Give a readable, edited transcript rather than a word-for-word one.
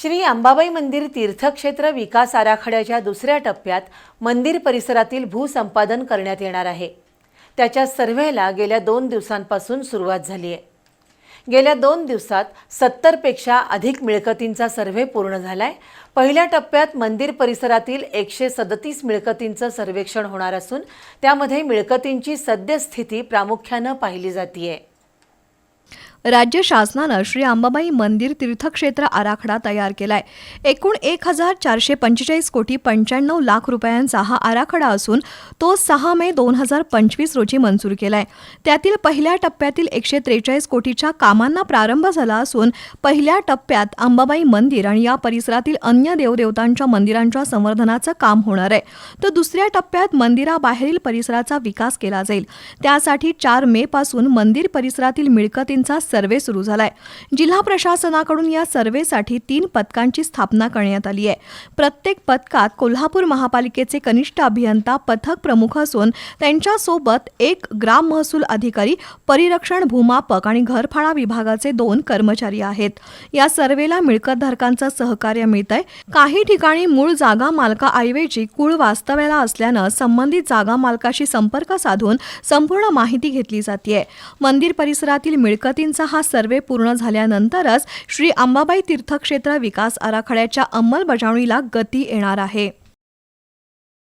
श्री अंबाबाई मंदिर तीर्थक्षेत्र विकास आराखड्याच्या दुसऱ्या टप्प्यात मंदिर परिसरातील भूसंपादन करण्यात येणार आहे। त्याच्या सर्व्हेला गेल्या 2 दिवसांपासून सुरुवात झाली आहे। गेल्या 2 दिवसात 70 पेक्षा अधिक मिळकतींचा सर्व्हे पूर्ण झालाय। पहिल्या टप्प्यात मंदिर परिसरातील 137 मिळकतींचं सर्वेक्षण होणार असून त्यामध्ये मिळकतींची सद्यस्थिती प्रामुख्याने पाहिली जातेय। राज्य शासनाने श्री अंबाबाई मंदिर तीर्थक्षेत्र आराखडा तयार केलाय। एकूण 1445 कोटी 95 लाख रुपयांचा हा आराखडा असून तो 6 मे 2025 रोजी मंजूर केलाय। त्यातील पहिल्या टप्प्यातील 143 कोटीच्या कामांना प्रारंभ झाला असून पहिल्या टप्प्यात अंबाबाई मंदिर आणि या परिसरातील अन्य देवदेवतांच्या मंदिरांच्या संवर्धनाचं काम होणार आहे। तर दुसऱ्या टप्प्यात मंदिराबाहेरील परिसराचा विकास केला जाईल। त्यासाठी 4 मे पासून मंदिर परिसरातील मिळकतींचा सर्वे सुरू झालाय। जिल्हा प्रशासनाकडून या सर्वेसाठी 3 पथकांची स्थापना करण्यात आली आहे। प्रत्येक पथकात कोल्हापूर महापालिकेचे कनिष्ठ अभियंता पथक प्रमुख असून त्यांच्या सोबत 1 ग्राम महसूल अधिकारी, परिरक्षण भूमापक आणि घरफाळा विभागाचे 2 कर्मचारी आहेत। या सर्वेला मिळकतधारकांचं सहकार्य मिळतंय। काही ठिकाणी मूळ जागा मालकाऐवजी कुळ वास्तव्याला असल्यानं संबंधित जागा मालकाशी संपर्क साधून संपूर्ण माहिती घेतली जाते। मंदिर परिसरातील मिळकतींचा हा सर्वे पूर्ण झाल्यानंतरच श्री अंबाबाई तीर्थक्षेत्र विकास आराखड्याच्या अंमलबजावणीला गती येणार आहे।